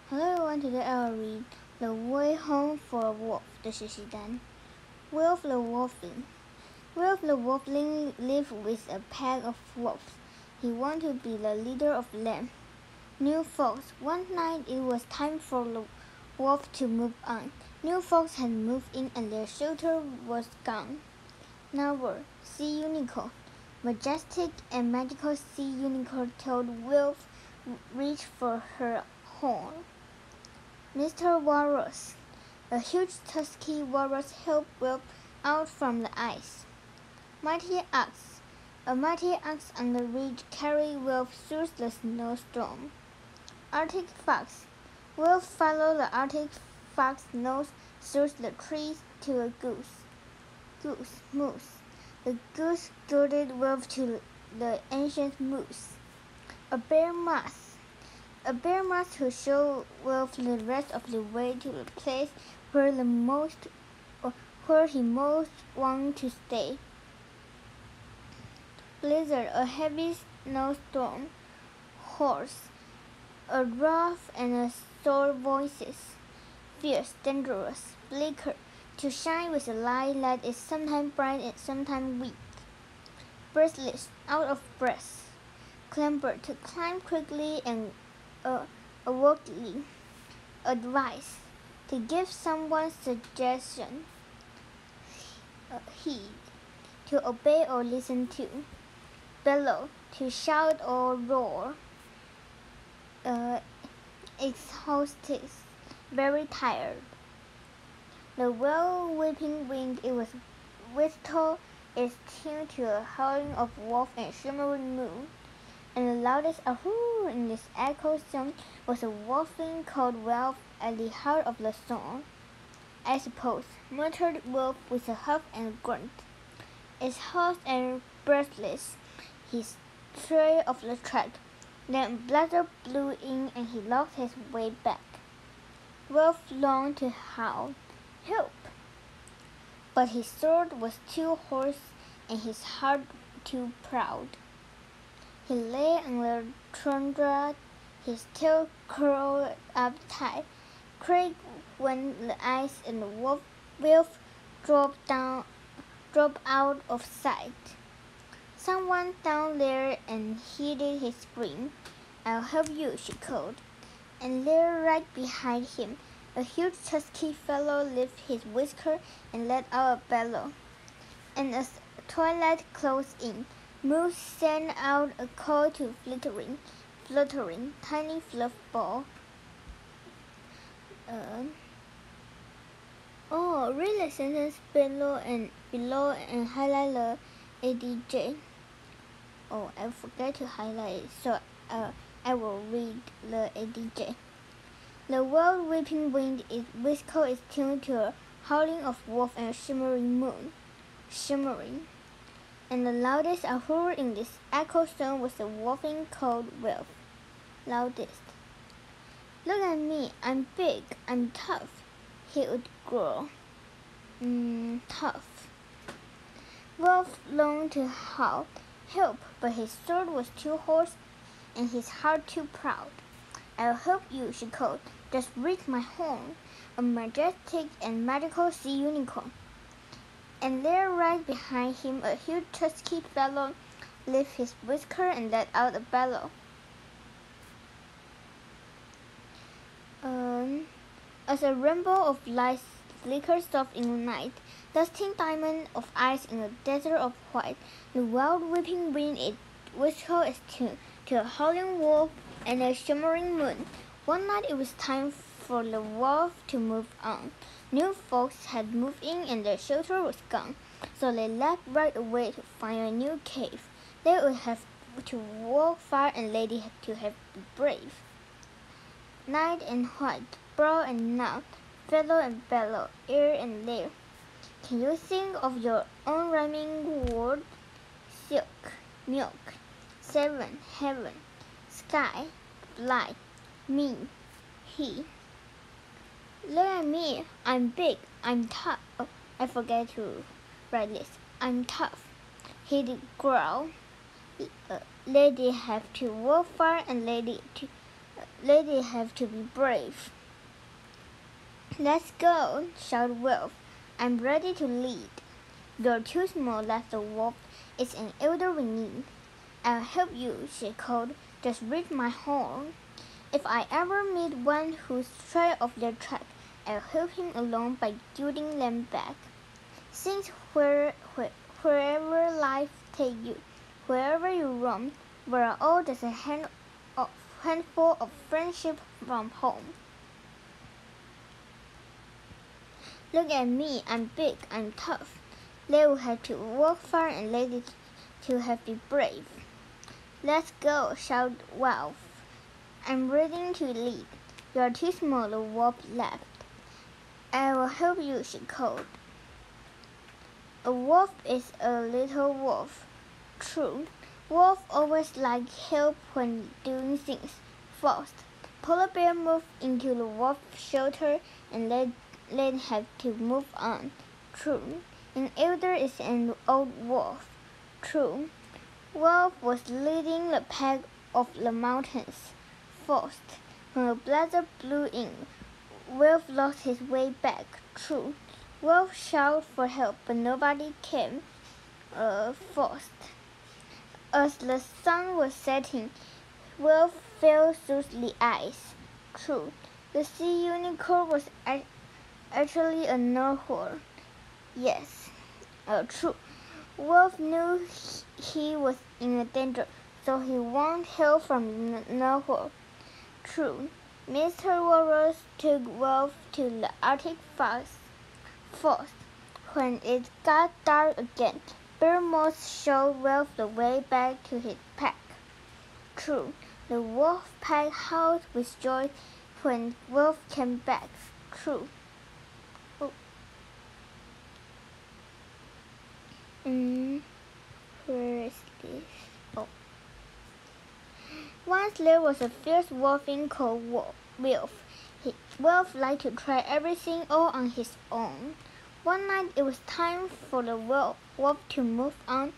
Hello everyone, today I will read The Way Home for a Wolf, 的学习单. Wolf the Wolfling. Wolf the Wolfling lived with a pack of wolves. He wanted to be the leader of them. New folks. One night it was time for the wolf to move on. New folks had moved in and their shelter was gone. Number Sea Unicorn. Majestic and magical sea unicorn told Wolf reach for her horn. Mr. Walrus. A huge tusky walrus helped Wolf out from the ice. Mighty Ox. A mighty ox on the ridge carried Wolf through the snowstorm. Arctic Fox. Wolf followed the Arctic fox nose through the trees to a moose. The goose guided Wolf to the ancient moose. A bear mouse. A bear must show Wolf the rest of the way to the place where he most wanted to stay. Blizzard, a heavy snowstorm. Horse, a rough and a sore voices. Fierce, dangerous. Flicker, to shine with a light that is sometimes bright and sometimes weak. Breathless, out of breath. Clamber, to climb quickly and awkwardly. Advice, to give someone suggestion. Heed, to obey or listen to. Bellow, to shout or roar. Exhausted, very tired. The well whipping wind it was whistle is tuned to a howling of wolf and shimmering moon. And the loudest ahoo in this echo song was a wolfling called Wolf at the heart of the song. I suppose, muttered Wolf with a huff and a grunt. Exhausted and breathless, he strayed off the track. Then a blizzard blew in and he lost his way back. Wolf longed to howl, help! But his sword was too hoarse and his heart too proud. He lay on the tundra, his tail curled up tight. Crack went the ice and the wolf dropped out of sight. Someone down there and heeded his scream. I'll help you, she called. And there, right behind him, a huge tusky fellow lifted his whisker and let out a bellow. And as twilight closed in, Moose sent out a call to fluttering, tiny fluff ball. Read the sentence below and highlight the ADJ. I forgot to highlight it, so I will read the ADJ. The world whipping wind whistle is tuned to a howling of wolf and a shimmering moon. And the loudest ahoo in this echo song was the wolfing called Wolf. Loudest. Look at me, I'm big, I'm tough, he would growl. Tough. Wolf longed to howl, help, but his sword was too hoarse and his heart too proud. I'll help you, she called. Just reach my horn, a majestic and magical sea unicorn. And there, right behind him, a huge tusky fellow lifted his whisker and let out a bellow. As a rainbow of light flickered soft in the night, dusting diamond of ice in a desert of white, the wild whipping wind its whistle is tuned to a howling wolf and a shimmering moon. One night it was time for the wolf to move on. New folks had moved in and their shelter was gone, so they left right away to find a new cave. They would have to walk far and lady had to have be brave. Night and white, broad and knout, fellow and bellow, air and lair. Can you think of your own rhyming word? Silk, milk, seven, heaven, sky, light, me, he. Look at me, I'm big, I'm tough. I forget to write this. I'm tough. He did growl. Lady have to walk far and lady lady have to be brave. Let's go, shouted Wolf. I'm ready to lead. You're too small, laughed the wolf. It's an elder we need. I'll help you, she called. Just reach my horn. If I ever meet one who's strayed off their track, I'll help him along by guiding them back. Since wherever life take you, wherever you roam, we're all just a handful of friendship from home. Look at me, I'm big, I'm tough. They will have to walk far and lady to have to be brave. Let's go, shouted Wolf. I'm ready to lead. You're too small, the wolf laughed. I will help you, she called. A wolf is a little wolf. True. Wolves always like help when doing things. False. Polar bear moved into the wolf shelter and let have to move on. True. An elder is an old wolf. True. Wolf was leading the pack of the mountains. False. When a blizzard blew in, Wolf lost his way back. True. Wolf shouted for help, but nobody came. False. As the sun was setting, Wolf fell through the ice. True. The sea unicorn was actually a narwhal. Yes. True. Wolf knew he was in danger, so he wanted help from the narwhal. True. Mr. Walrus took Wolf to the Arctic fox. False. When it got dark again, Bear Moss showed Wolf the way back to his pack. True. The wolf pack howled with joy when Wolf came back. True. Where is this? Once there was a fierce wolfing called Wolf. Wolf liked to try everything all on his own. One night it was time for the wolf to move on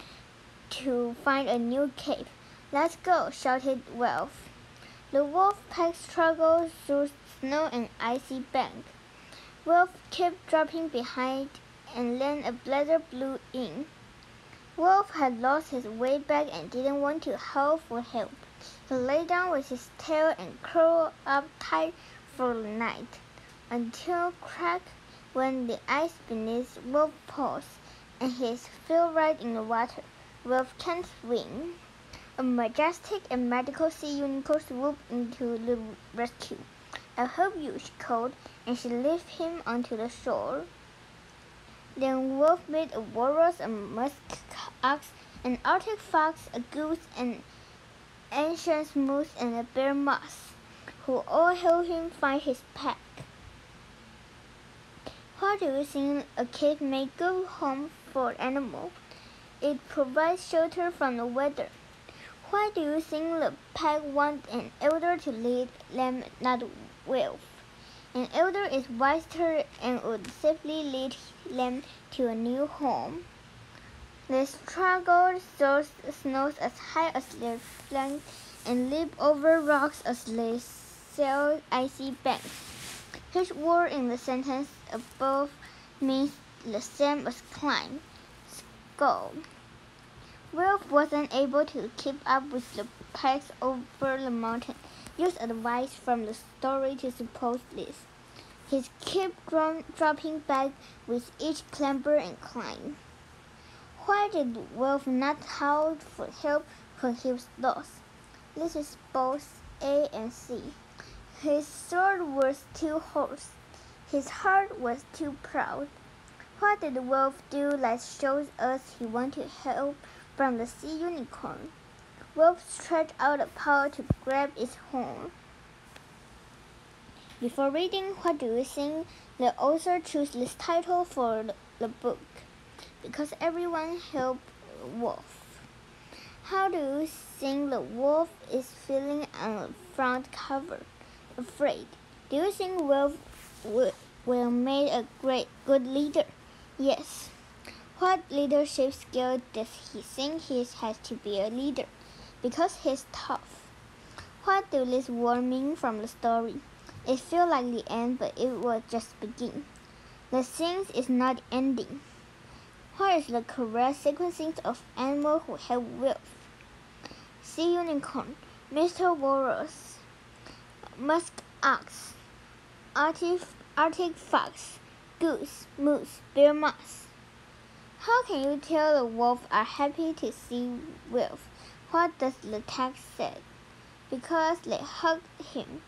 to find a new cave. Let's go, shouted Wolf. The wolf pack struggled through snow and icy bank. Wolf kept dropping behind and then a blizzard blew in. Wolf had lost his way back and didn't want to howl for help. He lay down with his tail and curled up tight for the night, until crack when the ice beneath Wolf's paws and he fell right in the water. Wolf can't swim. A majestic and magical sea unicorn swooped into the rescue. I'll help you, she called, and she lifted him onto the shore. Then Wolf met a walrus, a musk ox, an Arctic fox, a goose, an ancient moose, and a bear mouse, who all helped him find his pack. Why do you think a cave makes a good home for animals? It provides shelter from the weather. Why do you think the pack wants an elder to lead them, not Wolf? An elder is wiser and would safely lead them to a new home. They struggled through snows as high as their flanks and leaped over rocks as they sailed icy banks. Each word in the sentence above means the same as climb. Skull. Wolf wasn't able to keep up with the packs over the mountain. Use advice from the story to suppose this. He kept dropping back with each clamber and climb. Why did Wolf not howl for help when he was lost? This is both A and C. His sword was too hoarse. His heart was too proud. What did the wolf do that shows us he wanted help from the sea unicorn? Wolf stretched out a paw to grab its horn. Before reading, what do you think the author chose this title for the book? Because everyone helped Wolf. How do you think the wolf is feeling on the front cover? Afraid. Do you think Wolf will make a good leader? Yes. What leadership skill does he think he has to be a leader? Because he's tough. What do these words mean from the story? It feels like the end, but it will just begin. The scene is not ending. What is the correct sequencing of animals who have wolf? Sea unicorn, Mr. Walrus, musk ox, Arctic fox, goose, moose, bear mouse. How can you tell the wolves are happy to see wolf? What does the text say? Because they hugged him.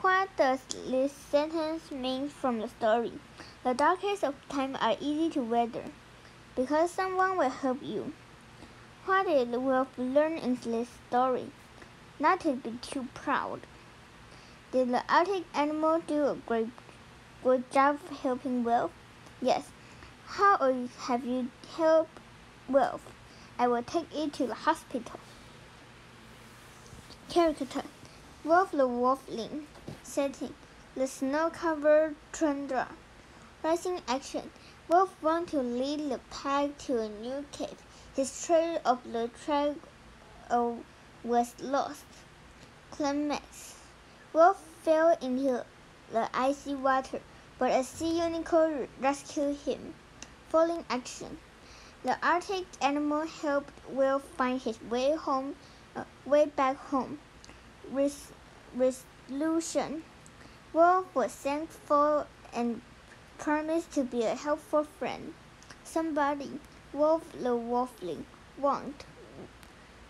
What does this sentence mean from the story? The darkest of times are easy to weather, because someone will help you. What did the wolf learn in this story? Not to be too proud. Did the Arctic animal do a good job helping wolf? Yes. How have you helped wolf? I will take it to the hospital. Caricature. Wolf the Wolfling. Setting. The snow-covered tundra. Rising action. Wolf wants to lead the pack to a new cave. His trail of the track was lost. Climax. Wolf fell into the icy water, but a sea unicorn rescued him. Falling action. The Arctic animal helped Wolf find his way back home. Resolution. Wolf was thankful and promised to be a helpful friend. Somebody. Wolf the Wolfling. Want.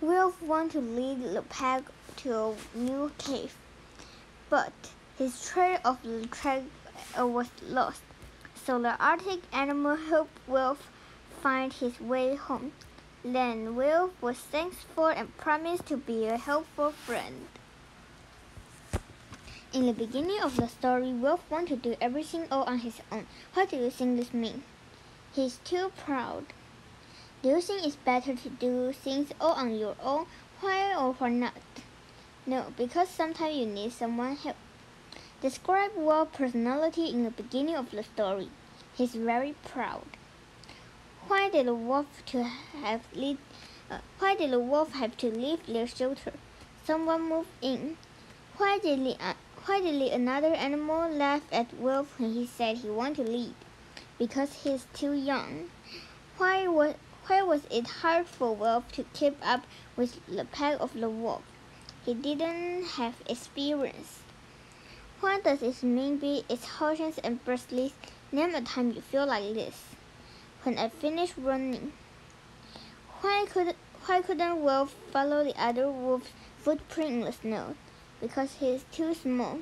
Wolf wanted to lead the pack to a new cave, but his trail of the track was lost. So the Arctic animal helped Wolf find his way home. Then Wolf was thankful and promised to be a helpful friend. In the beginning of the story, Wolf wanted to do everything all on his own. What do you think this means? He's too proud. Do you think it's better to do things all on your own? Why or why not? No, because sometimes you need someone's help. Describe Wolf's personality in the beginning of the story. He's very proud. Why did the wolf have to leave their shelter? Someone moved in. Why did another animal laugh at Wolf when he said he wanted to lead? Because he's too young. Why was it hard for Wolf to keep up with the pack of the wolf? He didn't have experience. What does it mean be exhaustion and breathless? Name a time you feel like this. When I finished running. Why couldn't Wolf follow the other wolf's footprint in the snow? Because he is too small.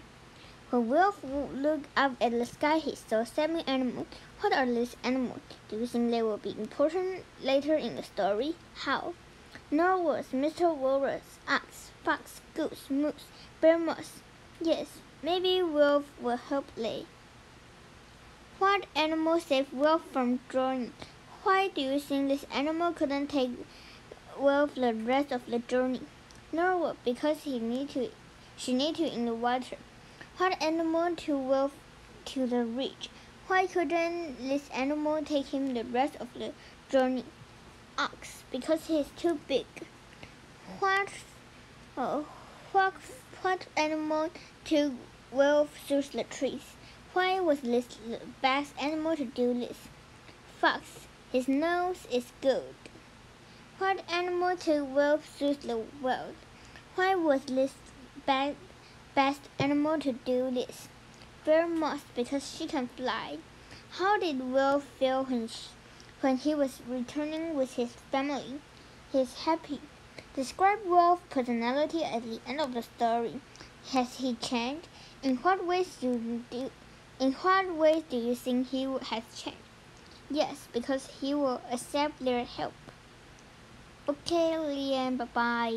When Wolf looked up at the sky, he saw 7 animals. What are these animals? Do you think they will be important later in the story? How? Narwhals, Mr. Walrus, ox, fox, goose, moose, bear mouse. Yes, maybe Wolf will help Lay. What animal saved Wolf from drowning? Why do you think this animal couldn't take Wolf the rest of the journey? Narwhal, because she need to in the water. What animal took Wolf to the ridge? Why couldn't this animal take him the rest of the journey? Ox, because he is too big. What animal took Wolf through the trees? Why was this the best animal to do this? Fox, his nose is good. What animal took Wolf through the world? Why was this best animal to do this? Bear mouse, because she can fly. How did Wolf feel when he was returning with his family? He's happy. Describe Wolf's personality at the end of the story. Has he changed? In what ways do you think he has changed? Yes, because he will accept their help. Okay, Liam, bye-bye.